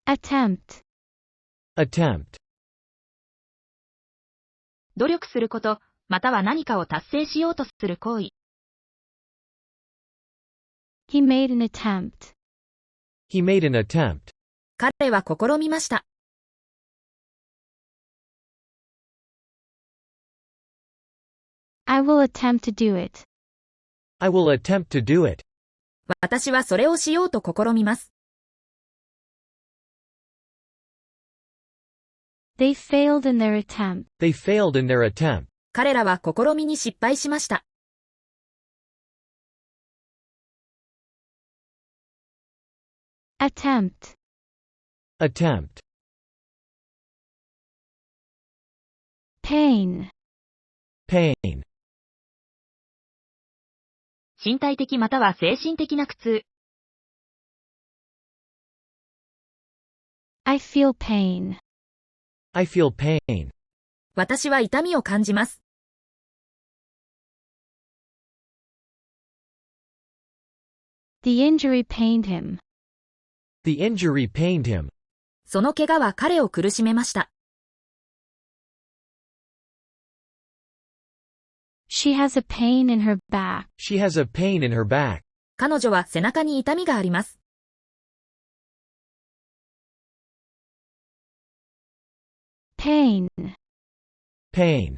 attempt, attempt, 努力すること、または何かを達成しようとする行為。he made an attempt, he made an attempt, 彼は試みました。I will attempt to do it, I will attempt to do it, 私はそれをしようと試みます。they failed in their attempt, they failed in their attempt, 彼らは試みに失敗しました。attempt, attempt, pain, pain, 身体的または精神的な苦痛。I feel pain, I feel pain, 私は痛みを感じます。the injury pained him, the injury pained him, その怪我は彼を苦しめました。she has a pain in her back, she has a pain in her back, 彼女は背中に痛みがあります。pain, pain,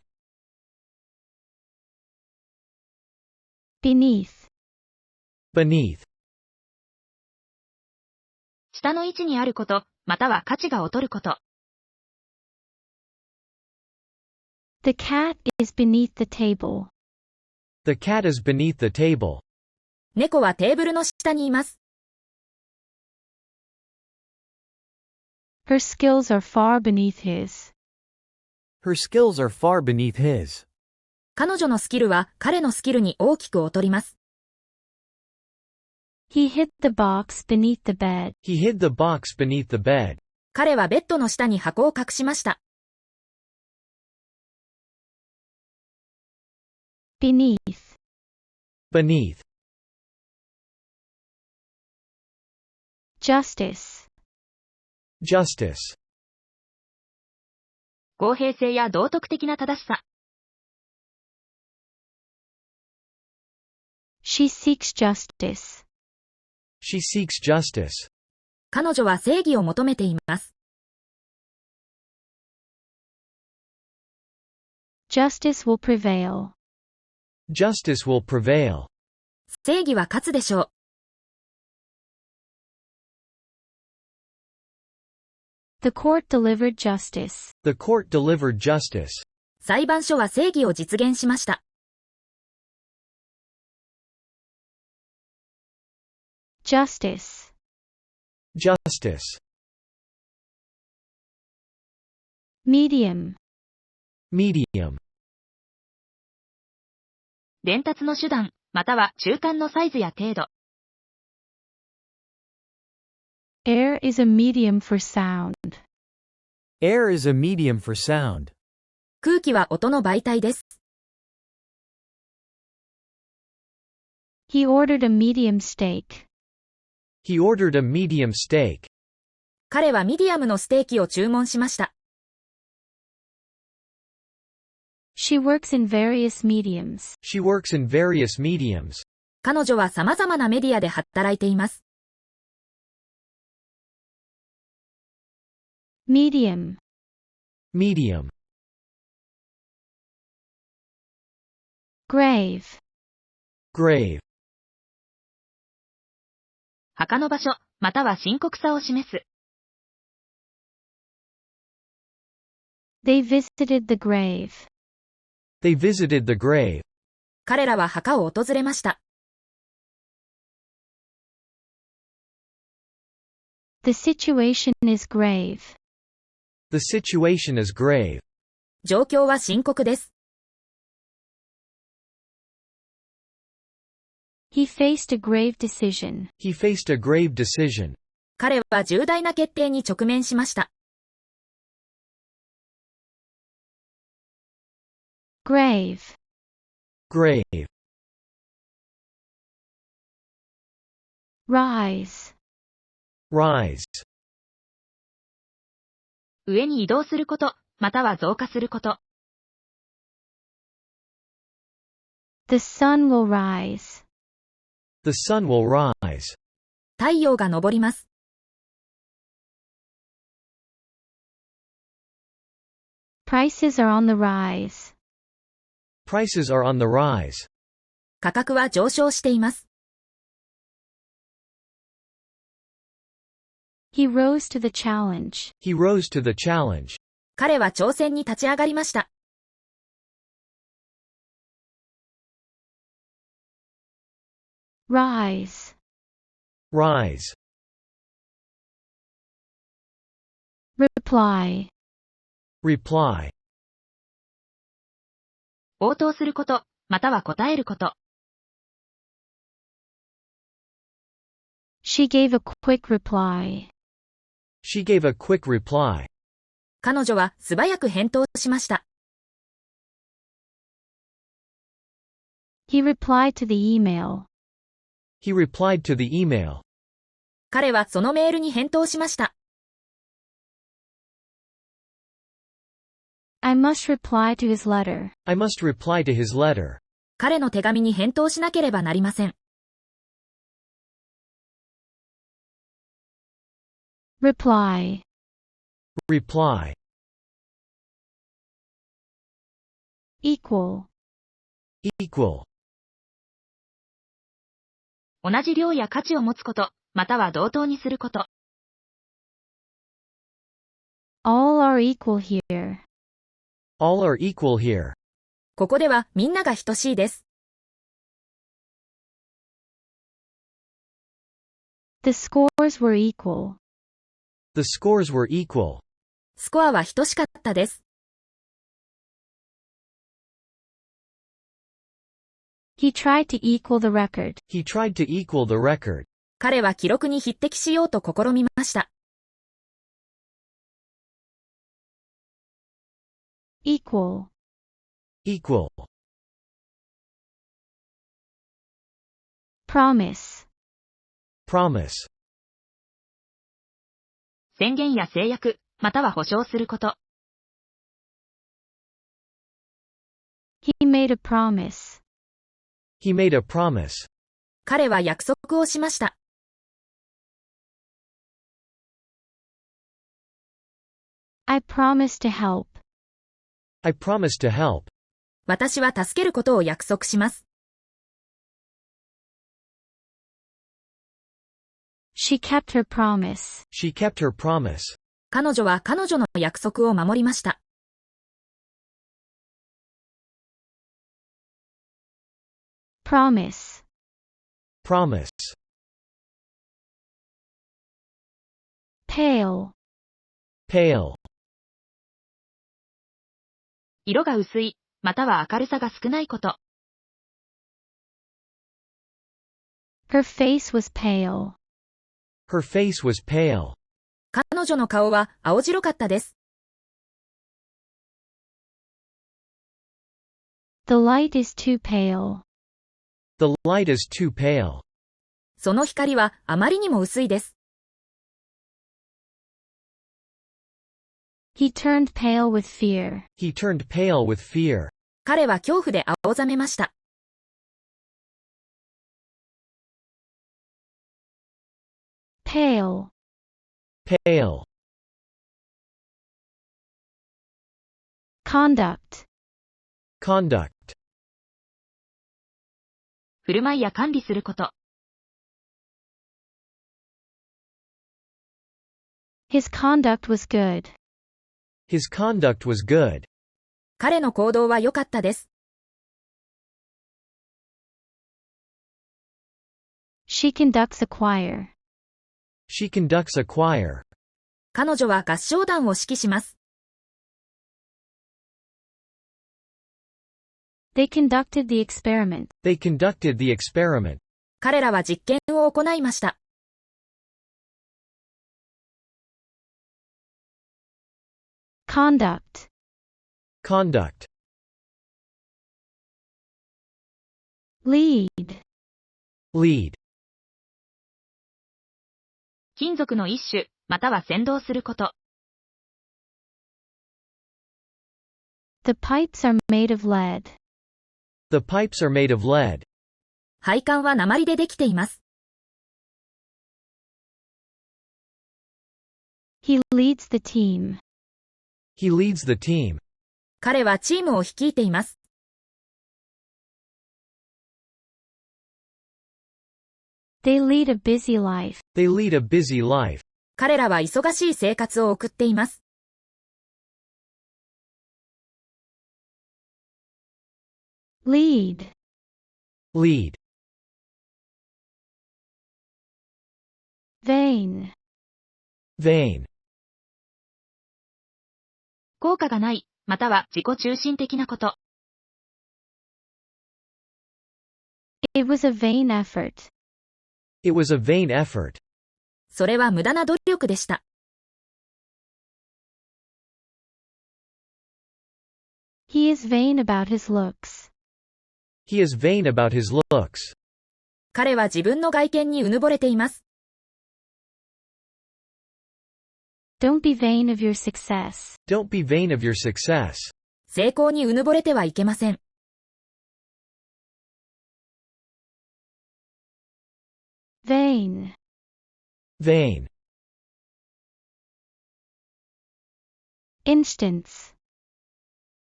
beneath, beneath, 下の位置にあること、または価値が劣ること。the cat is beneath the table, the cat is beneath the table, 猫はテーブルの下にいます。her skills are far beneath his, her skills are far beneath his, 彼女のスキルは彼のスキルに大きく劣ります。he hid the box beneath the bed, he hid the box beneath the bed, 彼はベッドの下に箱を隠しました。beneath, beneath, justice, justice, 公平性や道徳的な正しさ。she seeks justice, she seeks justice, 彼女は正義を求めています。justice will prevail, justice will prevail, 正義は勝つでしょう。the court delivered justice, the court delivered justice, 裁判所は正義を実現しました。justice, justice, medium, medium, 伝達の手段、または中間のサイズや程度。air is a medium for sound, air is a medium for sound, 空気は音の媒体です。he ordered a medium steak, he ordered a medium steak, 彼はミディアムのステーキを注文しました。she works in various mediums, she works in various mediums, 彼女は様々なメディアで働いています。medium, medium, grave, grave, 墓の場所、または深刻さを示す。they visited the grave, they visited the grave, 彼らは墓を訪れました。the situation is grave, the situation is grave, 状況は深刻です。he faced a grave decision, he faced a grave decision, 彼は重大な決定に直面しました。grave, grave, rise, rise, 上に移動すること、または増加すること。The sun will rise. The sun will rise. 太陽が昇ります。Prices are on the rise. Prices are on the rise. 価格は上昇しています。He rose to the challenge. He rose to the challenge. 彼は挑戦に立ち上がりました。Rise. Rise. Reply. Reply. 応答すること、または答えること。She gave a quick reply. She gave a quick reply. 彼女は素早く返答しました。He replied to the email. He replied to the email. 彼はそのメールに返答しました。I must reply to his letter. I must reply to his letter. 彼の手紙に返答しなければなりません。Reply. Reply. Equal. Equal. 同じ量や価値を持つこと、または同等にすること。All are equal here. All are equal here. ここではみんなが等しいです。The scores were equal. The scores were equal. スコアは等しかったです。He tried to equal the record. He tried to equal the record. 彼は記録に匹敵しようと試みました。Equal. Equal. Promise. Promise. 宣言や制約、または保証すること。He made a promise. He made a promise. 彼は約束をしました。I promise to help. I promise to help. 私は助けることを約束します。She kept her promise. She kept her promise. 彼女は彼女の約束を守りました。Promise. Promise. Pale. Pale. 色が薄い、または明るさが少ないこと。Her face was pale. Her face was pale. 彼女の顔は青白かったです。The light is too pale. The light is too pale. その光はあまりにも薄いです。He turned pale with fear. He turned pale with fear. 彼は恐怖で青ざめました。Pale. Pale. Conduct. Conduct. 振る舞いや管理すること。His conduct was good. His conduct was good. 彼の行動は良かったです。She conducts a choir. She conducts a choir. 彼女は合唱団を指揮します。They conducted the experiment. They conducted the experiment. 彼らは実験を行いました。Conduct. Conduct. Lead. Lead. 金属の一種、または先導すること。The pipes are made of lead. The pipes are made of lead. 配管は鉛でできています。He leads the team. He leads the team. 彼はチームを率いています。They lead a busy life. They lead a busy life. 彼らは忙しい生活を送っています。Lead. Lead. Vain. Vain. 効果がない、または自己中心的なこと。It was a vain effort. It was a vain effort. それは無駄な努力でした。He is vain about his looks. He is vain about his looks. 彼は自分の外見にうぬぼれています。Don't be vain of your success. Don't be vain of your success. 成功にうぬぼれてはいけません。Vain. Vain. Instance.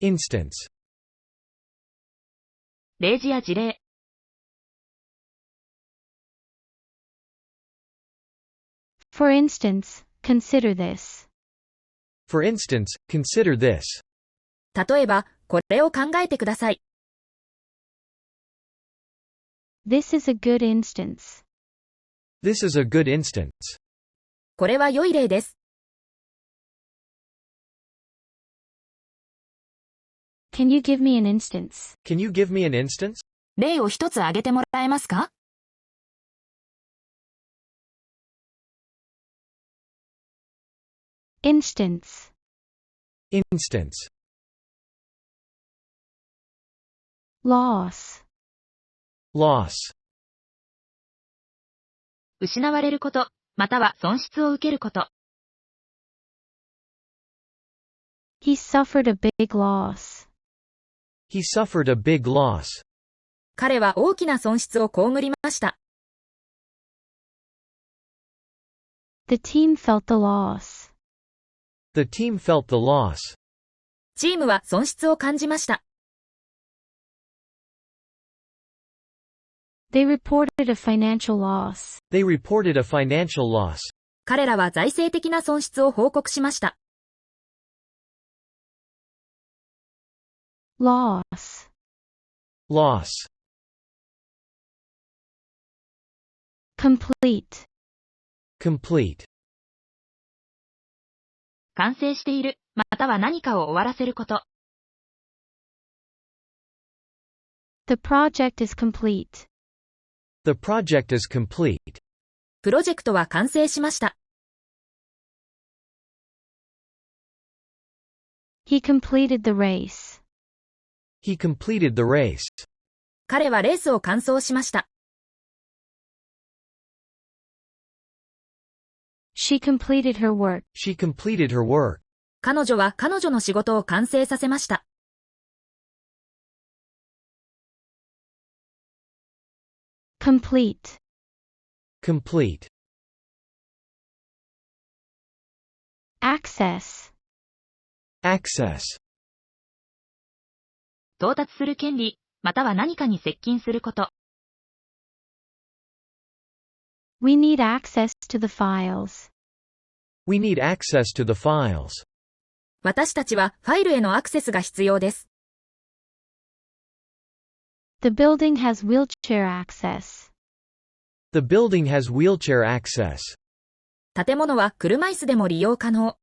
Instance. 例示や事例。For instance, consider this. For instance, consider this. 例えば、これを考えてください。This is a good instance. This is a good instance. これは良い例です。Can you give me an instance? Can you give me an instance? 例を一つ挙げてもらえますか？ Instance. Instance. Loss. Loss. 失われること、または損失を受けること。He suffered a big loss. He suffered a big loss. 彼は大きな損失を被りました。The team felt the loss. The team felt the loss. チームは損失を感じました。They reported a financial loss. They reported a financial loss. 彼らは財政的な損失を報告しました。Loss. Loss. Complete. Complete. 完成している、または何かを終わらせること。The project is complete. The project is complete. プロジェクトは完成しました。He completed the race. He completed the race. 彼はレースを完走しました。She completed her work. She completed her work. 彼女は彼女の仕事を完成させました。Complete. Complete. Access. Access. 到達する権利、または何かに接近すること。We need access to the files. We need access to the files. 私たちはファイルへのアクセスが必要です。The building has wheelchair access. The building has wheelchair access. 建物は車椅子でも利用可能。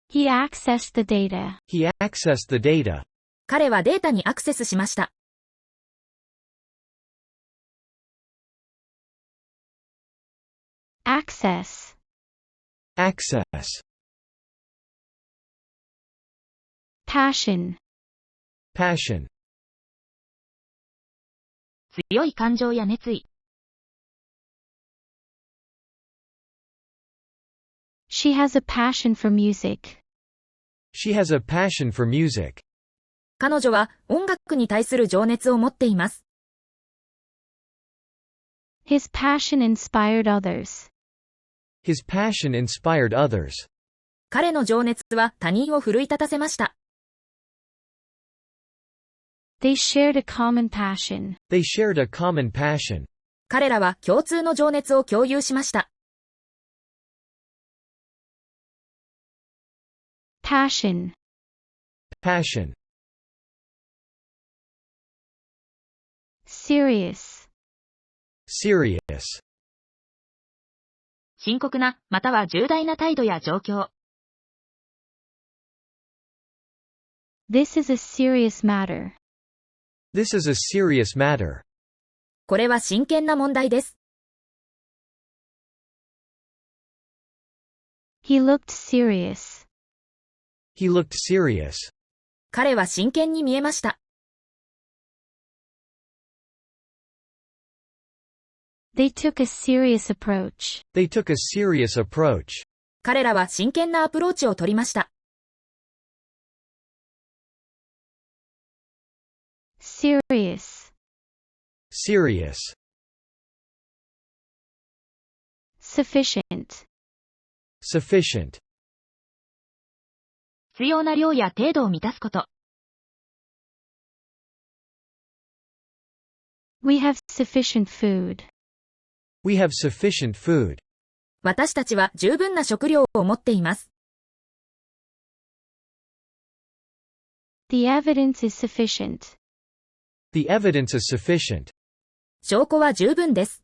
He accessed the data. He accessed the data. 彼はデータにアクセスしました。Access. Access. Passion. Passion. 強い感情や熱意。She has a passion for music. She has a passion for music. 彼女は音楽に対する情熱を持っています。His passion inspired others. His passion inspired others. 彼の情熱は他人を奮い立たせました。They shared a common passion. They shared a common passion. 彼らは共通の情熱を共有しました。Passion. Passion. Serious. Serious. 深刻な、または重大な態度や状況。This is a serious matter. This is a serious matter. これは真剣な問題です。He looked serious. He looked serious. 彼は真剣に見えました。They took a serious approach. They took a serious approach. 彼らは真剣なアプローチを取りました。Serious. Serious. Sufficient. Sufficient. 必要な量や程度を満たすこと。We have sufficient food. We have sufficient food. 私たちは十分な食料を持っています。The evidence is sufficient. The evidence is sufficient. 証拠は十分です。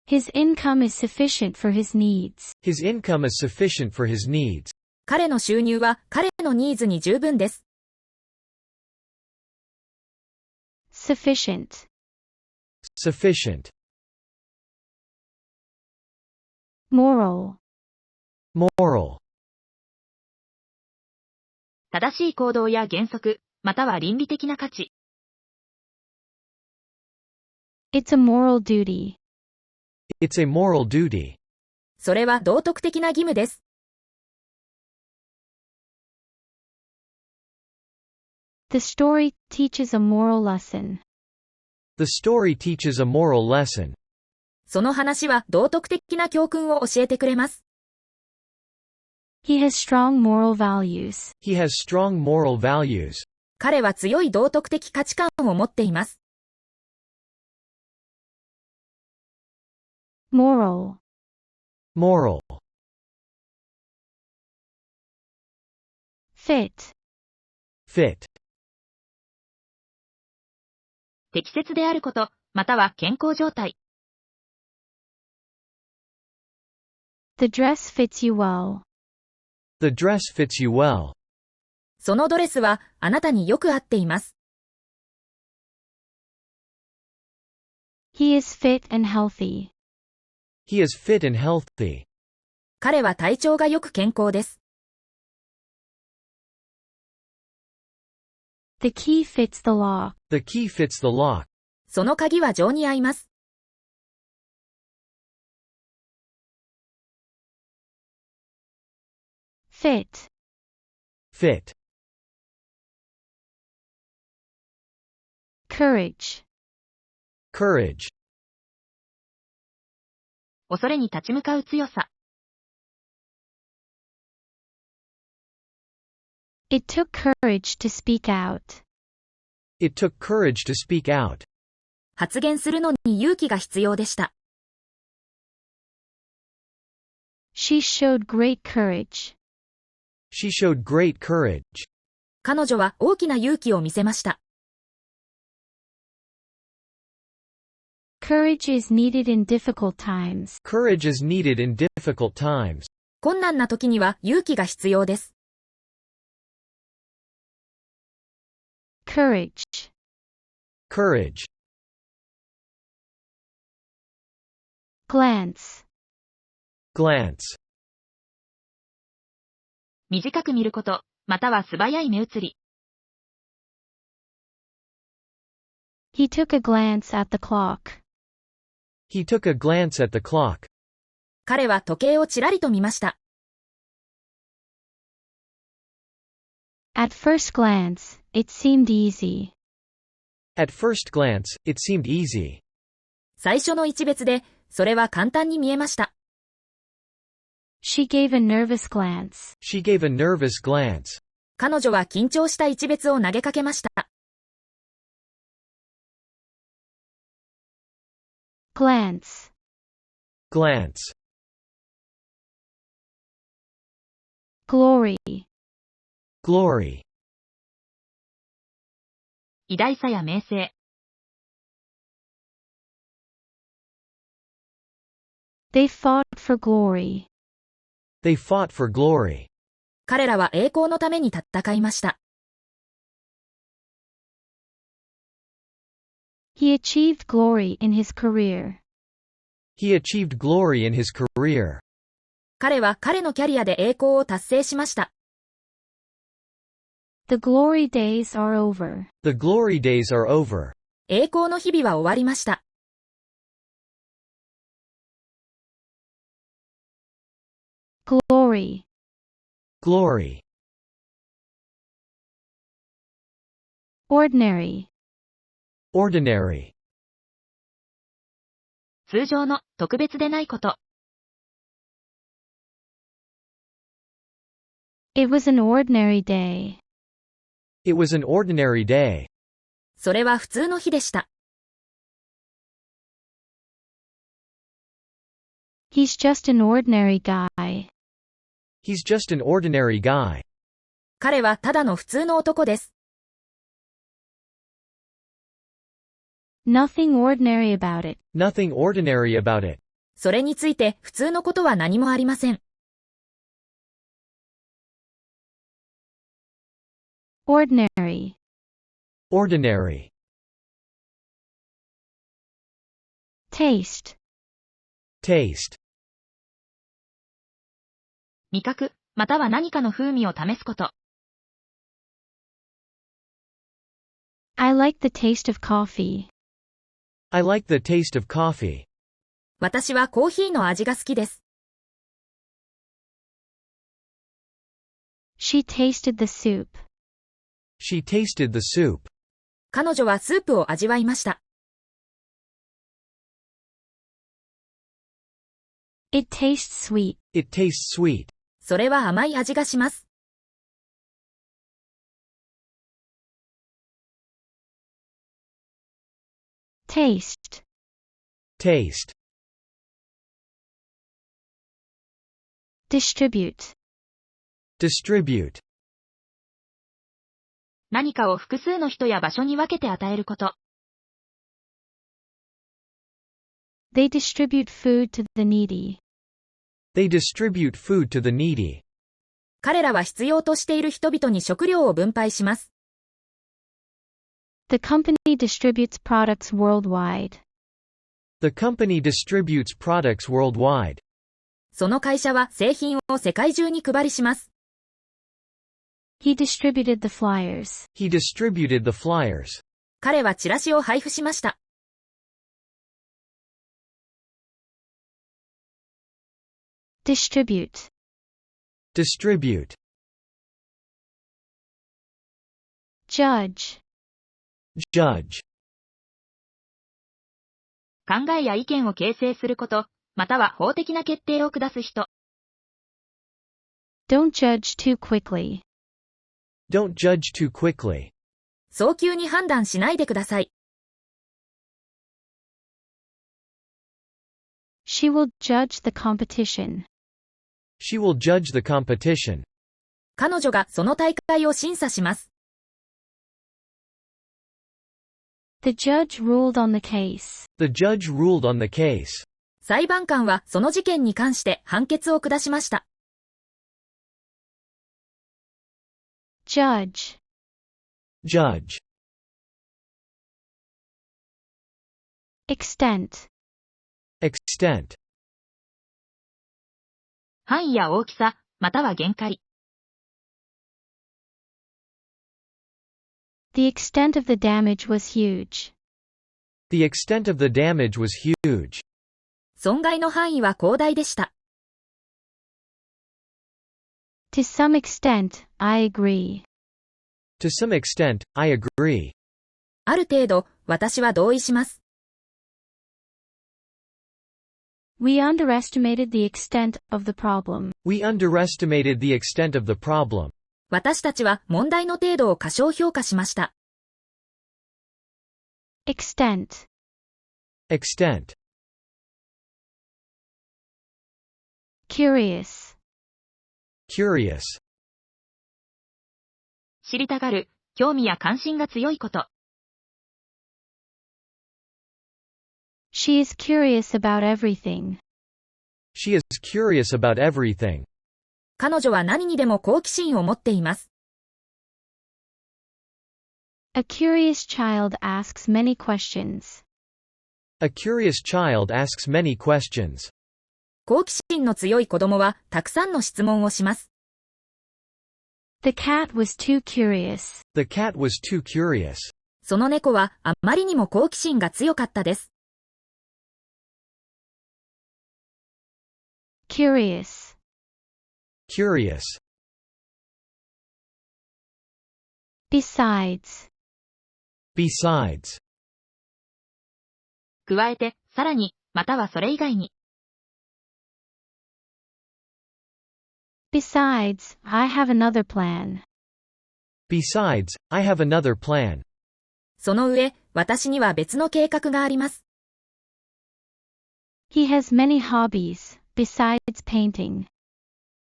His income is sufficient for his needs. His income is sufficient for his needs. 彼の収入は彼のニーズに十分です。Sufficient. Sufficient. Moral. Moral. 正しい行動や原則、または倫理的な価値。It's a moral duty. It's a moral duty. それは道徳的な義務です。The story teaches a moral lesson. The story teaches a moral lesson. その話は道徳的な教訓を教えてくれます。He has strong moral values. He has strong moral values. 彼は強い道徳的価値観を持っています。Moral. Moral. Fit. Fit. 適切であること、または健康状態。The dress fits you well. The dress fits you well. そのドレスはあなたによく合っています。He is fit and healthy. He is fit and healthy. 彼は体調がよく健康です。The key fits the lock. The key fits the lock. その鍵は錠に合います。Fit. Fit. Courage. Courage. 恐れに立ち向かう強さ。It took courage to speak out. It took courage to speak out. 発言するのに勇気が必要でした。She showed great courage. She showed great courage. 彼女は大きな勇気を見せました。Courage is needed in difficult times. Courage is needed in difficult times. 困難な時には勇気が必要です。Courage. Courage. Glance. Glance. 短く見ること、または素早い目移り。He took a glance at the clock. He took a glance at the clock. 彼は時計をちらりと見ました。At first glance, it seemed easy. At first glance, it seemed easy. 最初の一別で、それは簡単に見えました。She gave a nervous glance. She gave a nervous glance. 彼女は緊張した一別を投げかけました。Glance. Glance. Glory. Glory. 偉大さや名声。They fought for glory. They fought for glory. 彼らは栄光のために戦いました。He achieved glory in his career. He achieved glory in his career. 彼は彼のキャリアで栄光を達成しました。The glory days are over. The glory days are over. 栄光の日々は終わりました。Glory. Glory. Ordinary. Ordinary. 通常の、特別でないこと。It was an ordinary day. It was an ordinary day. それは普通の日でした。He's just an ordinary guy. He's just an ordinary guy. 彼はただの普通の男です。Nothing ordinary about it. Nothing ordinary about it. それについて普通のことは何もありません。Ordinary. Ordinary. Taste. Taste. 味覚、または何かの風味を試すこと。I like the taste of coffee. I like the taste of coffee. 私はコーヒーの味が好きです。She tasted the soup. She tasted the soup. 彼女はスープを味わいました。It tastes sweet. It tastes sweet. それは甘い味がします。Taste. Taste. Distribute. Distribute. 何かを複数の人や場所に分けて与えること。They distribute food to the needy. They distribute food to the needy. 彼らは必要としている人々に食料を分配します。The company distributes products worldwide. The company distributes products worldwide. その会社は製品を世界中に配りします。He distributed the flyers. He distributed the flyers. 彼はチラシを配布しました。Distribute. Distribute. Judge. Judge. 考えや意見を形成すること、または法的な決定を下す人。Don't judge too quickly. Don't judge too quickly. 早急に判断しないでください。She will judge the competition. She will judge the competition. 彼女がその大会を審査します。The judge ruled on the case. The judge ruled on the case. 裁判官はその事件に関して判決を下しました。Judge. Judge. Extent. Extent. 範囲や大きさ、または限界。The extent of the damage was huge. The extent of the damage was huge. 損害の範囲は広大でした。To some extent, I agree. To some extent, I agree. ある程度、私は同意します。We underestimated the extent of the problem. We underestimated the extent of the problem. 私たちは問題の程度を過小評価しました。Extent. Extent. Curious. Curious. 知りたがる、興味や関心が強いこと。She is curious about everything. She is curious about everything. 彼女は何にでも好奇心を持っています。A curious child asks many questions. A curious child asks many questions. 好奇心の強い子供はたくさんの質問をします。The cat was too curious. The cat was too curious. その猫はあまりにも好奇心が強かったです。Curious. Curious. Besides. Besides. 加えて、さらに、またはそれ以外に。Besides, I have another plan. Besides, I have another plan. その上、私には別の計画があります。He has many hobbies, besides painting.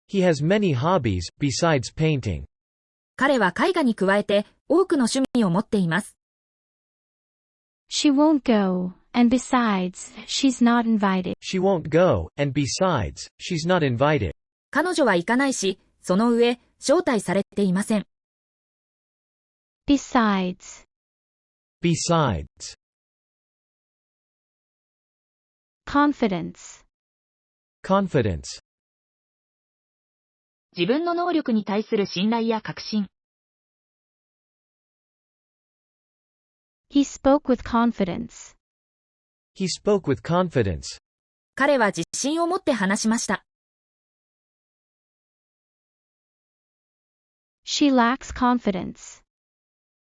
He has many hobbies, besides painting. 彼は絵画に加えて多くの趣味を持っています。She won't go, and besides, she's not invited. She won't go, and besides, she's not invited. 彼女は行かないし、その上、招待されていません。Besides. Besides. Confidence. Confidence. 自分の能力に対する信頼や確信。He spoke with confidence. He spoke with confidence. 彼は自信を持って話しました。She lacks confidence.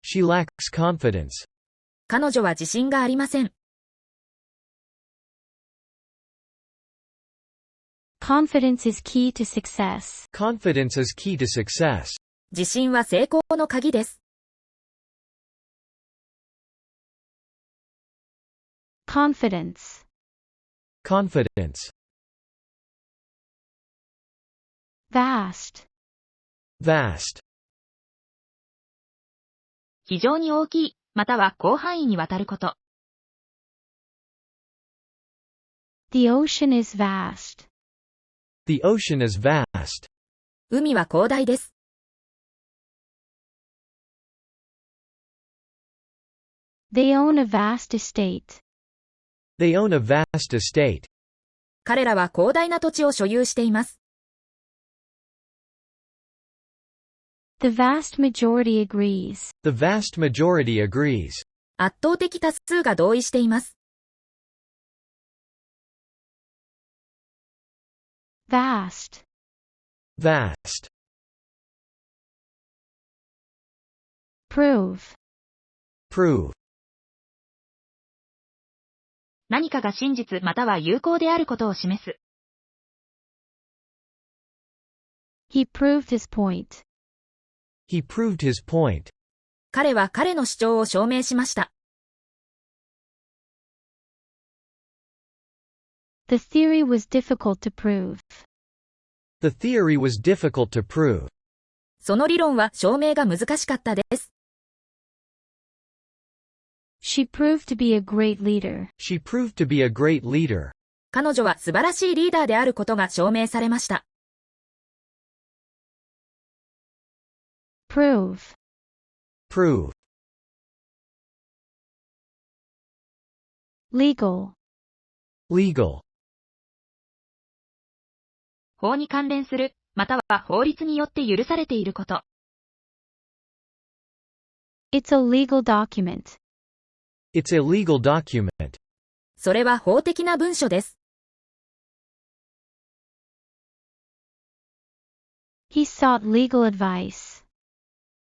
She lacks confidence. 彼女は自信がありません。Confidence is key to success. Confidence is key to success. 自信は成功の鍵です。Confidence. Confidence. Vast. Vast. 非常に大きい、または広範囲にわたること。The ocean is vast. The ocean is vast. 海は広大です。They own a vast estate. They own a vast estate. 彼らは広大な土地を所有しています。The vast majority agrees. The vast majority agrees. 圧倒的多数が同意しています。Vast. Vast. Prove. Prove. 何かが真実または有効であることを示す。He proved his point. He proved his point. 彼は彼の主張を証明しました。The theory was difficult to prove. The theory was difficult to prove. その理論は証明が難しかったです。She proved to be a great leader. She proved to be a great leader. 彼女は素晴らしいリーダーであることが証明されました。Prove. Prove. Legal. Legal. 法に関連する、または法律によって許されていること。It's a legal document. It's a legal document. それは法的な文書です。He sought legal advice.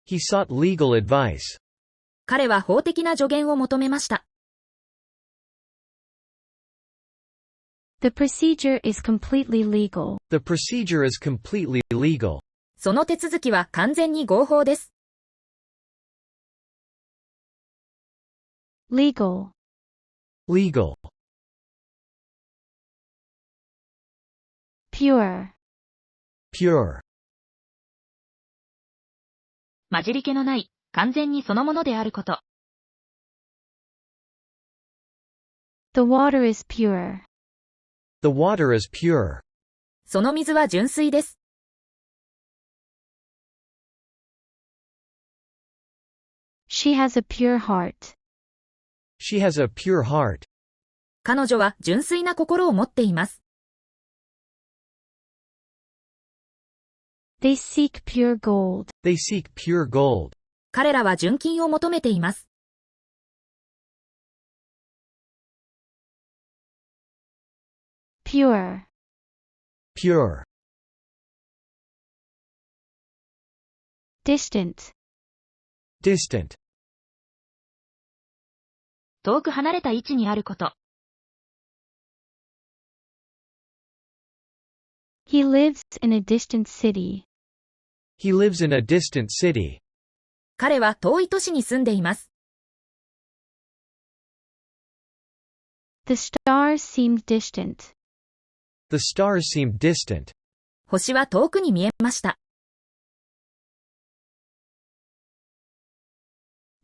He sought legal advice. 彼は法的な助言を求めました。The procedure is completely legal. The procedure is completely legal. その手続きは完全に合法です。Legal. Legal. Pure. Pure. 混じり気のない、完全にそのものであること。The water is pure. The water is pure. その水は純粋です。She has a pure heart. She has a pure heart. 彼女は純粋な心を持っています。They seek pure gold. They seek pure gold. 彼らは純金を求めています。Pure. Pure. Distant. Distant. 遠く離れた位置にあること。He lives in a distant city. He lives in a distant city. 彼は遠い都市に住んでいます。The stars seemed distant. The stars seemed distant. 星は遠くに見えました。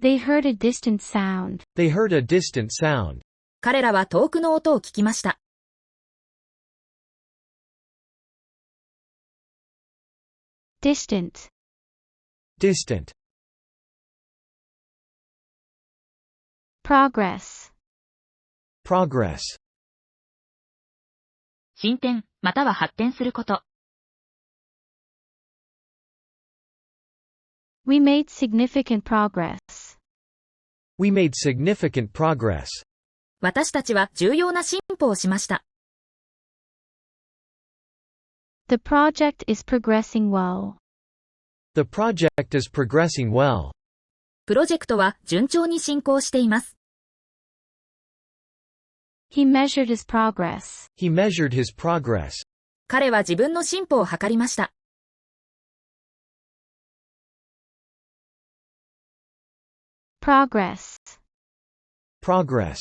They heard a distant sound. They heard a distant sound. 彼らは遠くの音を聞きました。Distant. Distant. Progress. Progress. 進展、または発展すること。We made significant progress. We made significant progress. 私たちは重要な進歩をしました。The project is progressing well. The project is progressing well. プロジェクトは順調に進行しています。He measured his progress. He measured his progress. 彼は自分の進歩を測りました。Progress. Progress.